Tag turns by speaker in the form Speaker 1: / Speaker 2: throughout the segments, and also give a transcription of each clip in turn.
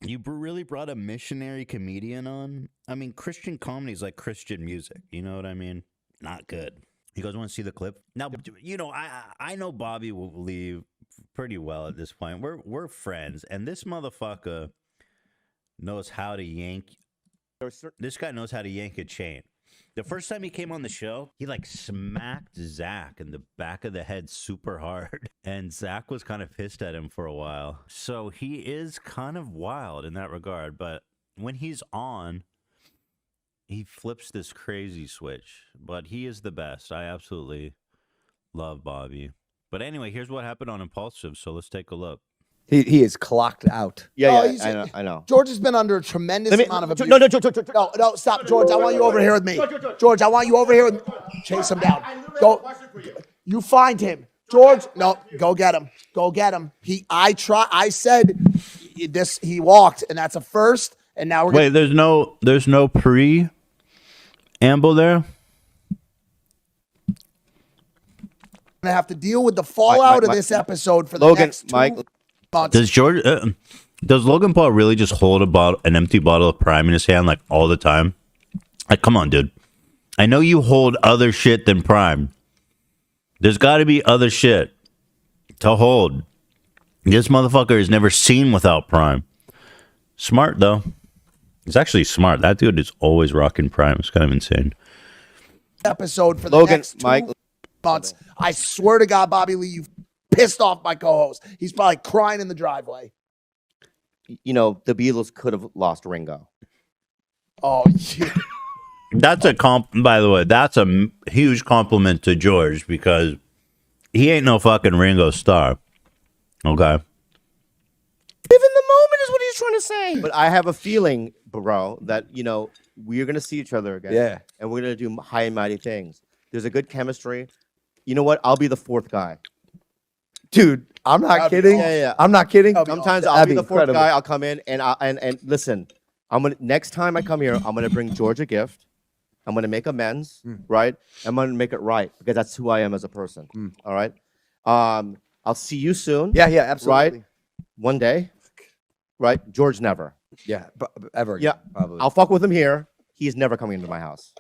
Speaker 1: You really brought a missionary comedian on? I mean, Christian comedy is like Christian music. You know what I mean? Not good. You guys want to see the clip? Now, you know, I know Bobby will leave pretty well at this point. We're friends, and this motherfucker knows how to yank. This guy knows how to yank a chain. The first time he came on the show, he like smacked Zach in the back of the head super hard. And Zach was kind of pissed at him for a while. So he is kind of wild in that regard. But when he's on, he flips this crazy switch. But he is the best. I absolutely love Bobby. But anyway, here's what happened on Impaulsive. So let's take a look.
Speaker 2: He is clocked out.
Speaker 3: Yeah, I know.
Speaker 4: George has been under a tremendous amount of abuse.
Speaker 3: George.
Speaker 4: No, stop, George. I want you over here with me. George, I want you over here with me. Chase him down. Go. You find him. George, no, go get him. Go get him. I said this, he walked, and that's a first, and now we're
Speaker 1: Wait, there's no preamble there?
Speaker 4: gonna have to deal with the fallout of this episode for the next 2 months.
Speaker 1: Does Logan Paul really just hold an empty bottle of Prime in his hand like all the time? Like, come on, dude. I know you hold other shit than Prime. There's got to be other shit to hold. This motherfucker is never seen without Prime. Smart, though. He's actually smart. That dude is always rocking Prime. It's kind of insane.
Speaker 4: Episode for the next 2 months. I swear to God, Bobby Lee, you've pissed off my co-host. He's probably crying in the driveway.
Speaker 3: You know, the Beatles could have lost Ringo.
Speaker 4: Oh, yeah.
Speaker 1: That's a by the way, that's a huge compliment to George because he ain't no fucking Ringo Starr. Okay.
Speaker 3: Live in the moment is what he's trying to say. But I have a feeling, bro, that, you know, we're going to see each other again.
Speaker 2: Yeah.
Speaker 3: And we're going to do high and mighty things. There's a good chemistry. You know what? I'll be the 4th guy.
Speaker 2: Dude, I'm not kidding.
Speaker 3: Yeah.
Speaker 2: I'm not kidding.
Speaker 3: Sometimes I'll be the 4th guy. I'll come in and listen. Next time I come here, I'm gonna bring George a gift. I'm gonna make amends, right? I'm gonna make it right because that's who I am as a person. All right. I'll see you soon.
Speaker 2: Yeah, absolutely.
Speaker 3: Right. One day. Right. George never.
Speaker 2: Yeah, ever.
Speaker 3: Yeah.
Speaker 2: Probably.
Speaker 3: I'll fuck with him here. He's never coming into my house.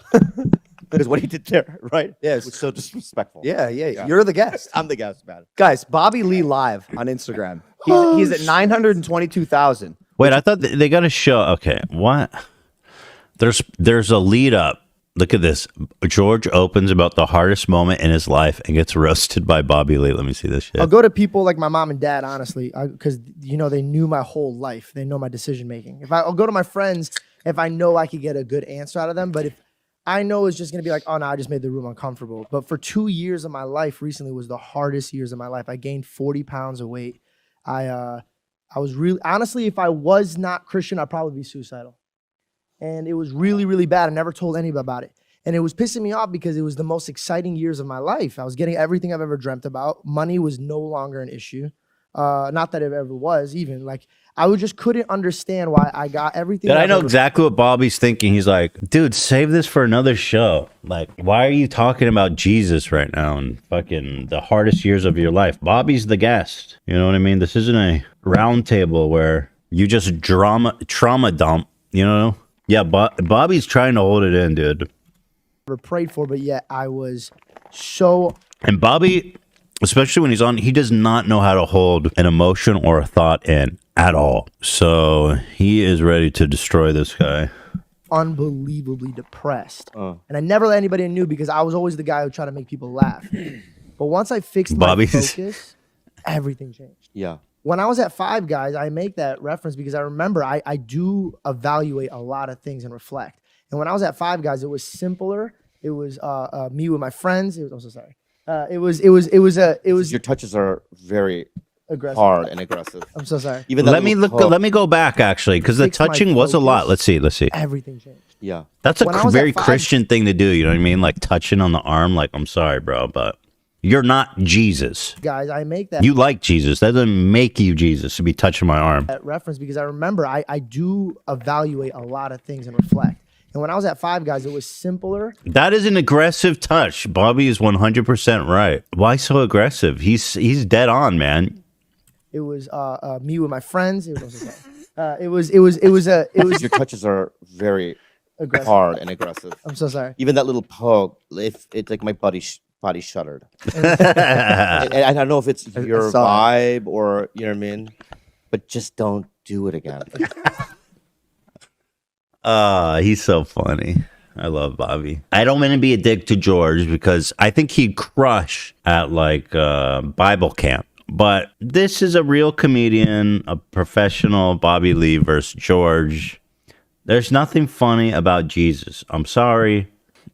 Speaker 3: Because what he did there, right?
Speaker 2: Yes.
Speaker 3: Was so disrespectful.
Speaker 2: Yeah. You're the guest.
Speaker 3: I'm the guest, man.
Speaker 2: Guys, Bobby Lee live on Instagram. He's at 922,000.
Speaker 1: Wait, I thought they got a show. Okay, what? There's a lead up. Look at this. George opens about the hardest moment in his life and gets roasted by Bobby Lee. Let me see this shit.
Speaker 5: I'll go to people like my mom and dad, honestly, because you know they knew my whole life. They know my decision making. I'll go to my friends if I know I could get a good answer out of them. But if I know it's just gonna be like, oh no, I just made the room uncomfortable. But for 2 years of my life recently was the hardest years of my life. I gained 40 pounds of weight. I was really, honestly, if I was not Christian, I'd probably be suicidal. And it was really, really bad. I never told anybody about it. And it was pissing me off because it was the most exciting years of my life. I was getting everything I've ever dreamt about. Money was no longer an issue. Not that it ever was even. Like, I just couldn't understand why I got everything.
Speaker 1: I know exactly what Bobby's thinking. He's like, dude, save this for another show. Like, why are you talking about Jesus right now and fucking the hardest years of your life? Bobby's the guest. You know what I mean? This isn't a round table where you just trauma dump, you know? Yeah, Bobby's trying to hold it in, dude.
Speaker 5: Never prayed for, but yet I was so.
Speaker 1: And Bobby, especially when he's on, he does not know how to hold an emotion or a thought in at all. So he is ready to destroy this guy.
Speaker 5: Unbelievably depressed. And I never let anybody know because I was always the guy who tried to make people laugh. But once I fixed my focus, everything changed.
Speaker 3: Yeah.
Speaker 5: When I was at Five Guys, I make that reference because I remember I do evaluate a lot of things and reflect. And when I was at Five Guys, it was simpler. It was me with my friends. It was also sorry. It was
Speaker 3: Your touches are very
Speaker 5: aggressive.
Speaker 3: hard and aggressive.
Speaker 5: I'm so sorry.
Speaker 3: Even
Speaker 1: let me go back actually because the touching was a lot. Let's see.
Speaker 5: Everything changed.
Speaker 3: Yeah.
Speaker 1: That's a very Christian thing to do. You know what I mean? Like touching on the arm. Like, I'm sorry, bro, but you're not Jesus.
Speaker 5: Guys, I make that.
Speaker 1: You like Jesus. That doesn't make you Jesus to be touching my arm.
Speaker 5: That reference because I remember I do evaluate a lot of things and reflect. And when I was at Five Guys, it was simpler.
Speaker 1: That is an aggressive touch. Bobby is 100% right. Why so aggressive? He's dead on, man.
Speaker 5: It was me with my friends. It was also
Speaker 3: Your touches are very
Speaker 5: aggressive.
Speaker 3: hard and aggressive.
Speaker 5: I'm so sorry.
Speaker 3: Even that little poke, if it's like my body shuddered. And I don't know if it's your
Speaker 2: saw
Speaker 3: vibe or you know what I mean, but just don't do it again.
Speaker 1: He's so funny. I love Bobby. I don't want to be a dick to George because I think he'd crush at like Bible camp. But this is a real comedian, a professional. Bobby Lee versus George. There's nothing funny about Jesus. I'm sorry.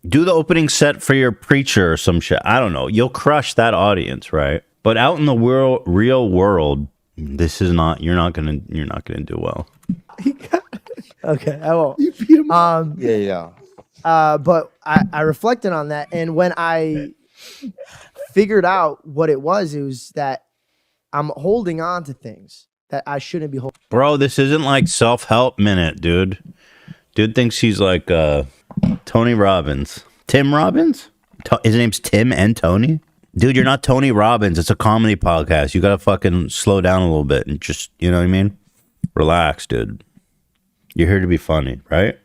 Speaker 1: Do the opening set for your preacher or some shit. I don't know. You'll crush that audience, right? But out in the real world, this is not. You're not gonna do well.
Speaker 5: Okay, I won't.
Speaker 4: You beat him.
Speaker 3: Yeah.
Speaker 5: But I reflected on that, and when I figured out what it was that I'm holding on to things that I shouldn't be holding.
Speaker 1: Bro, this isn't like self-help minute, dude. Dude thinks he's like Tony Robbins. Tim Robbins? His name's Tim and Tony? Dude, you're not Tony Robbins. It's a comedy podcast. You gotta fucking slow down a little bit and just, you know what I mean? Relax, dude. You're here to be funny, right?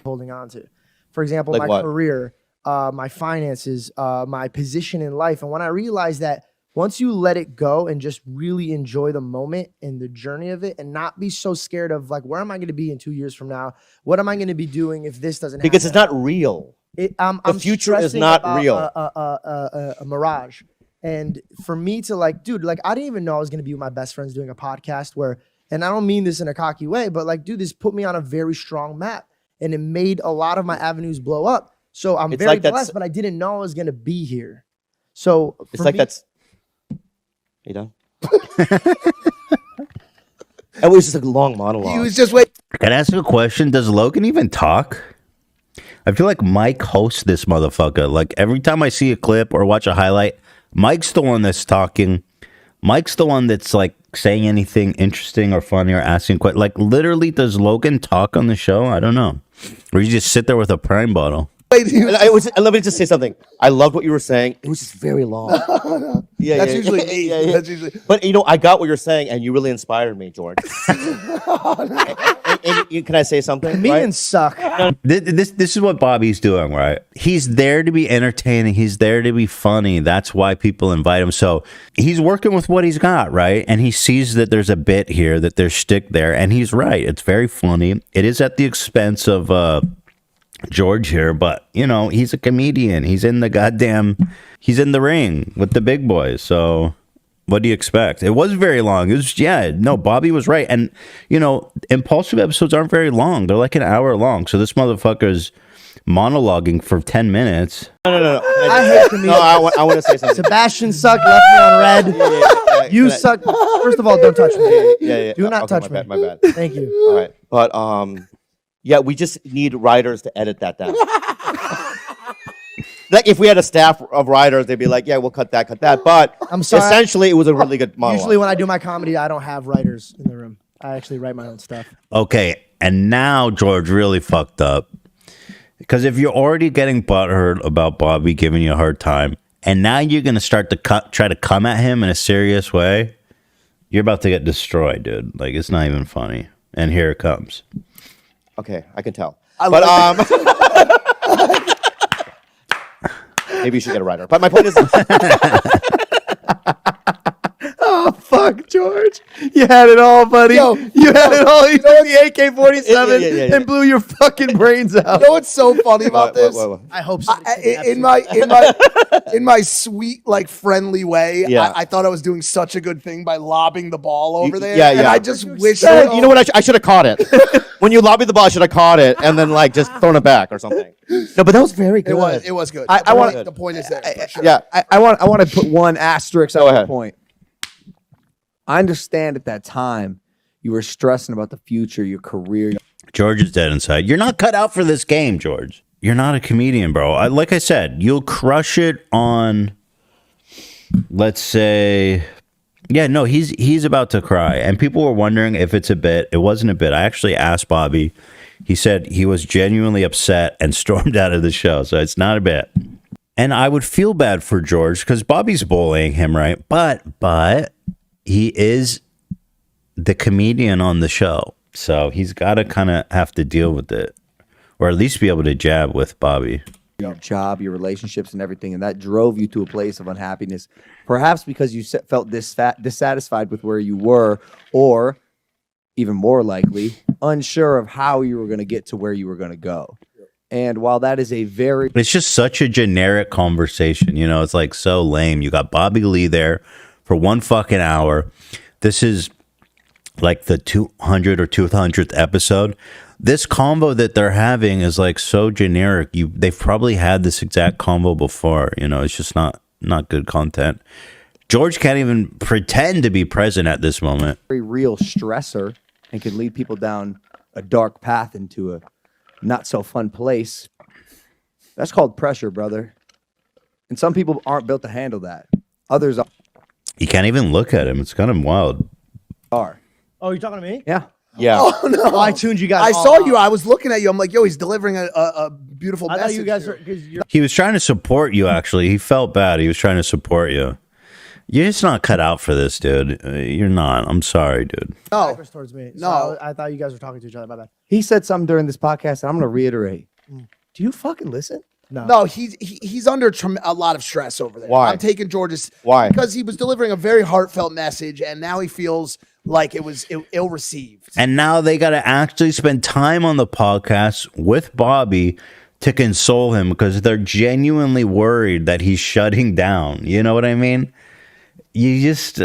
Speaker 5: Holding on to. For example,
Speaker 3: Like
Speaker 5: my
Speaker 3: what?
Speaker 5: career, my finances, my position in life. And when I realized that once you let it go and just really enjoy the moment and the journey of it and not be so scared of like, where am I going to be in 2 years from now? What am I going to be doing if this doesn't happen?
Speaker 3: Because it's not real.
Speaker 5: I'm
Speaker 3: future is
Speaker 5: stressing
Speaker 3: not
Speaker 5: about
Speaker 3: real.
Speaker 5: A mirage. And for me to like, dude, like I didn't even know I was going to be with my best friends doing a podcast where, and I don't mean this in a cocky way, but like, dude, this put me on a very strong map and it made a lot of my avenues blow up. So I'm
Speaker 3: It's
Speaker 5: very
Speaker 3: like that's-
Speaker 5: blessed, but I didn't know I was going to be here. So
Speaker 3: It's
Speaker 5: for
Speaker 3: like
Speaker 5: me,
Speaker 3: that's. You done? It was just a long monologue.
Speaker 4: He was just waiting.
Speaker 1: Can I ask you a question? Does Logan even talk? I feel like Mike hosts this motherfucker. Like every time I see a clip or watch a highlight, Mike's the one that's talking. Mike's the one that's like saying anything interesting or funny or asking questions. Like literally, does Logan talk on the show? I don't know. Or you just sit there with a Prime bottle.
Speaker 3: Let me just say something. I loved what you were saying. It was just very long. Yeah,
Speaker 4: That's usually me.
Speaker 3: Yeah.
Speaker 4: That's usually.
Speaker 3: But you know, I got what you're saying, and you really inspired me, George. Can I say something?
Speaker 5: comedians suck.
Speaker 1: This is what Bobby's doing, right? He's there to be entertaining. He's there to be funny. That's why people invite him. So he's working with what he's got, right? And he sees that there's a bit here, that there's shtick there, and he's right. It's very funny. It is at the expense of George here, but you know, he's a comedian. He's in the ring with the big boys. So what do you expect? It was very long. It was, Bobby was right. And you know, Impaulsive episodes aren't very long. They're like an hour long. So this motherfucker's monologuing for 10 minutes.
Speaker 3: No.
Speaker 5: I hate comedians.
Speaker 3: No, I want to say something.
Speaker 5: Sebastian sucked, left me on red.
Speaker 3: Yeah,
Speaker 5: You
Speaker 3: can I-
Speaker 5: suck. First of all, don't touch me.
Speaker 3: Yeah.
Speaker 5: Do not
Speaker 3: Okay,
Speaker 5: touch
Speaker 3: my
Speaker 5: me.
Speaker 3: bad. My bad.
Speaker 5: Thank you.
Speaker 3: All right, but yeah, we just need writers to edit that down. Like if we had a staff of writers, they'd be like, "Yeah, we'll cut that." But
Speaker 5: I'm sorry.
Speaker 3: essentially, it was a really good monologue.
Speaker 5: Usually when I do my comedy, I don't have writers in the room. I actually write my own stuff.
Speaker 1: Okay, and now George really fucked up. Because if you're already getting butthurt about Bobby giving you a hard time, and now you're going to start to try to come at him in a serious way, you're about to get destroyed, dude. Like, it's not even funny. And here it comes.
Speaker 3: Okay, I can tell.
Speaker 4: I
Speaker 3: Maybe you should get a writer. But my point is,
Speaker 2: Oh, fuck, George. You had it all, buddy.
Speaker 4: Yo,
Speaker 2: you had it all. You took the AK-47
Speaker 3: Yeah.
Speaker 2: and blew your fucking brains out.
Speaker 4: You know what's so funny about this?
Speaker 5: I hope so.
Speaker 4: In my sweet, like friendly way,
Speaker 3: Yeah.
Speaker 4: I thought I was doing such a good thing by lobbing the ball over there.
Speaker 3: yeah,
Speaker 4: And
Speaker 3: yeah.
Speaker 4: I just wish
Speaker 3: you know what? I should have caught it. When you lobbied the ball, I should have caught it and then like just thrown it back or something. No, but that was very good.
Speaker 4: It was good.
Speaker 2: I
Speaker 4: The
Speaker 2: want-
Speaker 4: point- the point is there. for sure.
Speaker 3: Yeah.
Speaker 2: I want to put one asterisk
Speaker 3: Go
Speaker 2: on the
Speaker 3: ahead.
Speaker 2: point. I understand at that time you were stressing about the future, your career.
Speaker 1: George is dead inside. You're not cut out for this game, George. You're not a comedian, bro. Like I said, you'll crush it on, let's say, yeah, no, he's about to cry. And people were wondering if it's a bit. It wasn't a bit. I actually asked Bobby. He said he was genuinely upset and stormed out of the show. So it's not a bit. And I would feel bad for George because Bobby's bullying him, right? But he is the comedian on the show. So he's got to kind of have to deal with it, or at least be able to jab with Bobby.
Speaker 2: Your job, your relationships, and everything, and that drove you to a place of unhappiness, perhaps because you felt dissatisfied with where you were, or even more likely, unsure of how you were going to get to where you were going to go. And while that is
Speaker 1: it's just such a generic conversation, you know, it's like so lame. You got Bobby Lee there for 1 fucking hour. This is like the 200 or 200th episode. This combo that they're having is like so generic. They've probably had this exact combo before. You know, it's just not good content. George can't even pretend to be present at this moment.
Speaker 2: very real stressor and can lead people down a dark path into a not so fun place. That's called pressure, brother. And some people aren't built to handle that. Others
Speaker 1: You can't even look at him. It's kind of wild.
Speaker 2: are.
Speaker 5: Oh, you're talking to me?
Speaker 2: Yeah.
Speaker 3: Yeah.
Speaker 4: Oh no!
Speaker 5: Oh, I tuned you guys.
Speaker 4: I
Speaker 5: all
Speaker 4: saw
Speaker 5: out.
Speaker 4: you. I was looking at you. I'm like, yo, he's delivering a beautiful
Speaker 5: I
Speaker 4: message.
Speaker 5: thought you guys
Speaker 4: here.
Speaker 5: were because you're.
Speaker 1: He was trying to support you, actually. He felt bad. He was trying to support you. You're just not cut out for this, dude. You're not. I'm sorry, dude.
Speaker 4: No,
Speaker 5: Towards me.
Speaker 4: No.
Speaker 5: So I thought you guys were talking to each other. My bad.
Speaker 2: He said something during this podcast, and I'm going to reiterate. Do you fucking listen?
Speaker 4: no, he's under a lot of stress over there.
Speaker 3: Why?
Speaker 4: I'm taking George's.
Speaker 3: Why?
Speaker 4: Because he was delivering a very heartfelt message, and now he feels like it was ill received.
Speaker 1: And now they got to actually spend time on the podcast with Bobby to console him because they're genuinely worried that he's shutting down. You know what I mean? You just,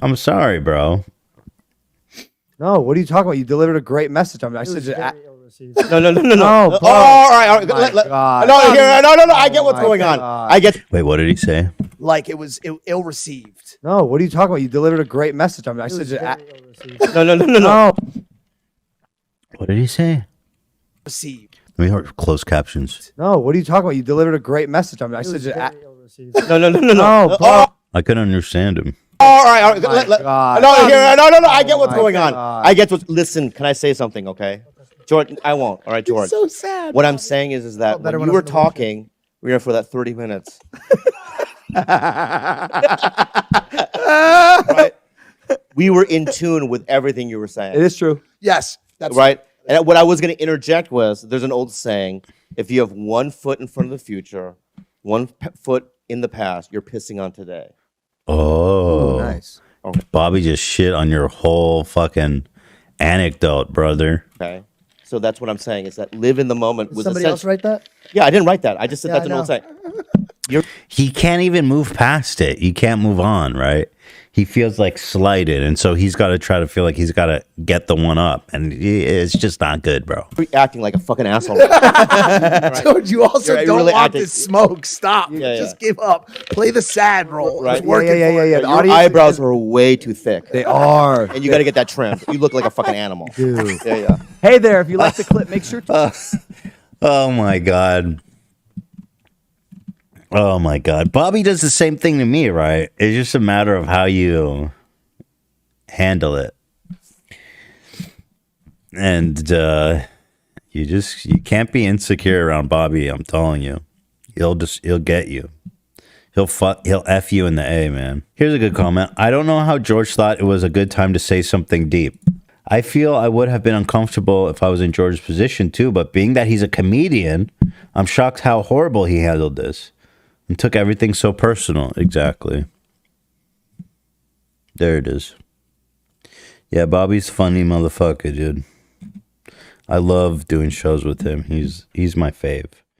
Speaker 1: I'm sorry, bro.
Speaker 2: No, what are you talking about? You delivered a great message. I said,
Speaker 3: No.
Speaker 2: No,
Speaker 3: Oh,
Speaker 2: bro.
Speaker 3: all right.
Speaker 2: Oh my God.
Speaker 3: No. I get what's
Speaker 2: my
Speaker 3: going on.
Speaker 2: God.
Speaker 3: I get.
Speaker 1: Wait, what did he say?
Speaker 4: Like it was ill received.
Speaker 2: No, what are you talking about? You delivered a great message. I said,
Speaker 3: No.
Speaker 2: no.
Speaker 1: What did he say?
Speaker 4: Received.
Speaker 1: Let me hear closed captions.
Speaker 2: No, what are you talking about? You delivered a great message. I said,
Speaker 3: No.
Speaker 2: no, bro.
Speaker 1: I couldn't understand him.
Speaker 3: All right.
Speaker 2: God.
Speaker 3: No. I get what's
Speaker 2: my
Speaker 3: going on.
Speaker 2: God.
Speaker 3: I get what's. Listen, can I say something? Okay, George. I won't. All right, George.
Speaker 4: So sad.
Speaker 3: What I'm saying is that
Speaker 5: better
Speaker 3: when
Speaker 5: when
Speaker 3: you
Speaker 5: I
Speaker 3: were
Speaker 5: was in the wheelchair.
Speaker 3: talking, we were here for that 30 minutes. Right? We were in tune with everything you were saying.
Speaker 2: It is true.
Speaker 4: Yes, that's
Speaker 3: Right? And what I was going to interject was there's an old saying, if you have 1 foot in front of the future, 1 foot in the past, you're pissing on today.
Speaker 1: Oh,
Speaker 2: Nice.
Speaker 1: Bobby just shit on your whole fucking anecdote, brother.
Speaker 3: Okay? So that's what I'm saying is that live in the moment with
Speaker 5: Somebody else write that?
Speaker 3: Yeah, I didn't write that. I just said
Speaker 5: Yeah,
Speaker 3: that's
Speaker 5: I
Speaker 3: an old
Speaker 5: know.
Speaker 3: saying.
Speaker 1: He can't even move past it. He can't move on, right? He feels like slighted, and so he's got to try to feel like he's got to get the one up, and it's just not good, bro.
Speaker 3: You're acting like a fucking asshole.
Speaker 4: George, you also
Speaker 3: You're
Speaker 4: don't
Speaker 3: really
Speaker 4: want
Speaker 3: acting-
Speaker 4: this smoke. Stop.
Speaker 3: Yeah,
Speaker 4: Just give up. Play the sad role.
Speaker 3: Right.
Speaker 4: It's working
Speaker 2: Yeah.
Speaker 4: for you.
Speaker 2: The
Speaker 3: Your
Speaker 2: audience
Speaker 3: eyebrows are way too thick.
Speaker 2: They are.
Speaker 3: And you got to get that trimmed. You look like a fucking animal.
Speaker 2: Dude.
Speaker 3: Yeah.
Speaker 2: Hey there, if you like the clip, make sure to.
Speaker 1: Oh my god. Oh my god. Bobby does the same thing to me, right? It's just a matter of how you handle it. And you can't be insecure around Bobby, I'm telling you. He'll get you. He'll F you in the A, man. Here's a good comment. I don't know how George thought it was a good time to say something deep. I feel I would have been uncomfortable if I was in George's position too, but being that he's a comedian, I'm shocked how horrible he handled this and took everything so personal. Exactly. There it is. Yeah, Bobby's a funny motherfucker, dude. I love doing shows with him. He's my fave.